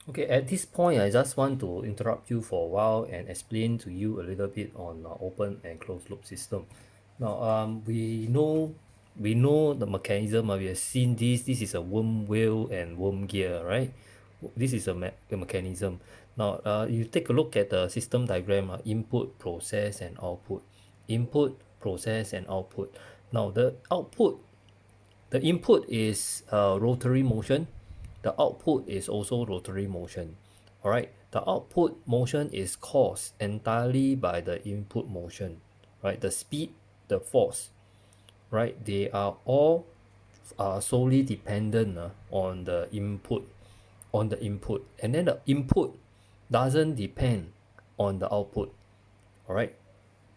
Okay, at this point, I just want to interrupt you for a while and explain to you a little bit on open and closed loop system. Now, we know the mechanism. We have seen this. This is a worm wheel and worm gear, right? This is a mechanism. Now, you take a look at the system diagram. Input, process, and output. Input, process, and output. Now, the input is rotary motion. The output is also rotary motion. All right. The output motion is caused entirely by the input motion. Right. The speed, the force. Right. They are all solely dependent on the input. On the input, and then the input doesn't depend on the output. All right.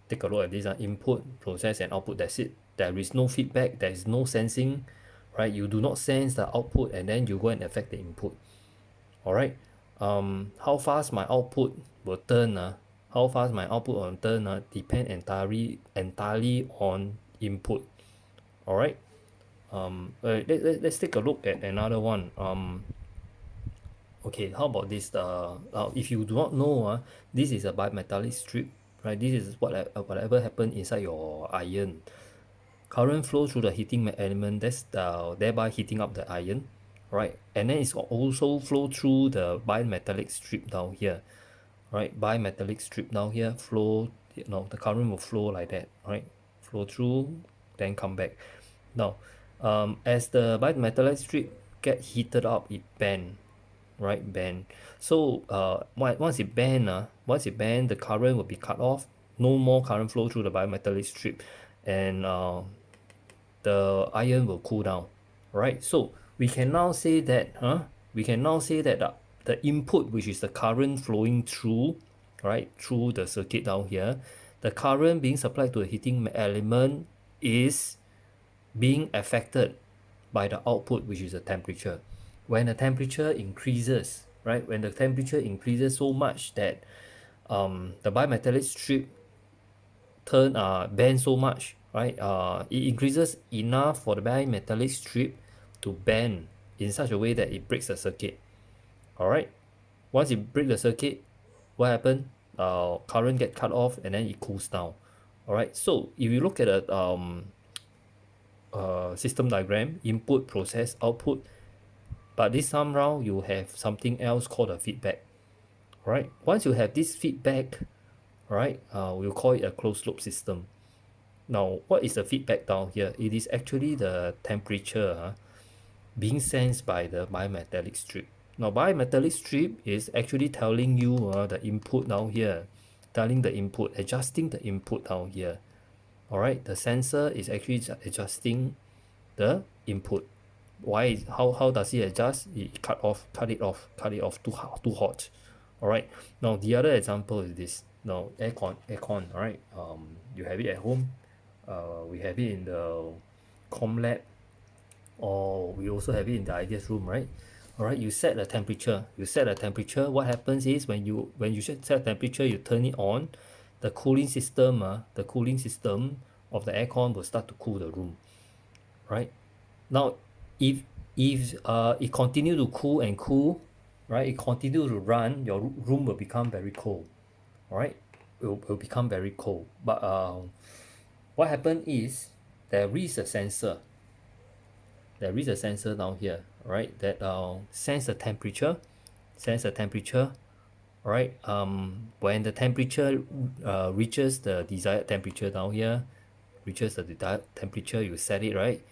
Take a look at this input, process, and output. That's it. There is no feedback. There is no sensing, right? You do not sense the output and then you go and affect the input. All right. How fast my output will turn, how fast my output will turn depend entirely on input. All right. Let's take a look at another one. Okay, how about this? If you do not know, this is a bimetallic strip, right? This is whatever happened inside your iron. Current flow through the heating element, that's thereby heating up the iron, right? And then it's also flow through the bimetallic strip down here, right? Bimetallic strip down here, flow, the current will flow like that, right? Flow through, then come back. Now, as the bimetallic strip get heated up, it bend, right? Bend. So once it bend, the current will be cut off. No more current flow through the bimetallic strip, and the iron will cool down, right? So we can now say that, the input, which is the current flowing through, right, through the circuit down here, the current being supplied to a heating element is being affected by the output, which is the temperature. When the temperature increases, right, when the temperature increases so much that the bimetallic strip bend so much, right? It increases enough for the bimetallic strip to bend in such a way that it breaks the circuit. All right. Once it breaks the circuit, what happened? Current get cut off and then it cools down. All right. So if you look at a system diagram, input, process, output, but this time round you have something else called a feedback. All right. Once you have this feedback, right, we'll call it a closed loop system. Now, what is the feedback down here? It is actually the temperature being sensed by the bimetallic strip. Now, bimetallic strip is actually telling you the input down here, telling the input, adjusting the input down here. All right, the sensor is actually adjusting the input. How does it adjust? It cut it off too hot. All right. Now the other example is this. Now aircon. All right. You have it at home. We have it in the com lab, or we also have it in the ideas room, right? All right. You set the temperature. What happens is when you set temperature, you turn it on. The cooling system of the aircon will start to cool the room, right? Now, if it continue to cool and cool, right? It continue to run, your room will become very cold, all right? It will become very cold. But what happened is there is a sensor. There is a sensor down here, right? That sense the temperature, right? When the temperature reaches the desired temperature down here, reaches the desired temperature, you set it, right?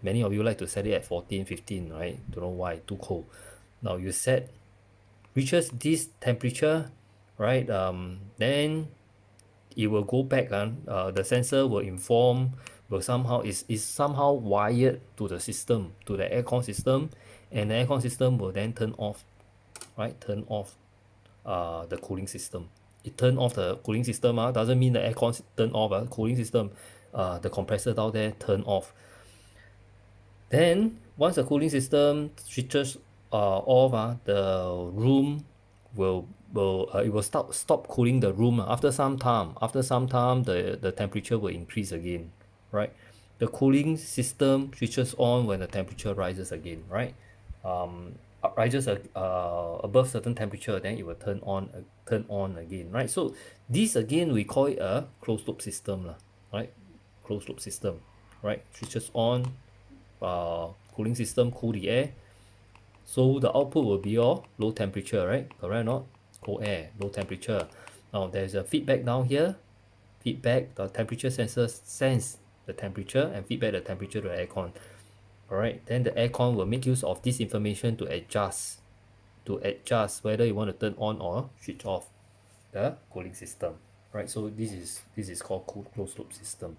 Many of you like to set it at 14, 15, right? Don't know why, too cold. Now you set, reaches this temperature, right? Then it will go back. The sensor will inform, is somehow wired to the system, to the aircon system, and the aircon system will then turn off, right? Turn off the cooling system. It turn off the cooling system. Doesn't mean the aircon turn off. Cooling system, the compressor down there turn off. Then once the cooling system switches off, the room it will stop cooling the room. After some time, the temperature will increase again, right? The cooling system switches on when the temperature rises again, right? rises above certain temperature, then it will turn on again, right? So this again we call it a closed loop system lah, right? Closed loop system, right? Switches on, cooling system cool the air, so the output will be your low temperature, right? Correct or not? Cold air, low temperature. Now there's a feedback down here. Feedback, the temperature sensor sense the temperature and feedback the temperature to the aircon. Alright, then the aircon will make use of this information to adjust whether you want to turn on or switch off the cooling system. Right, so this is called closed loop system.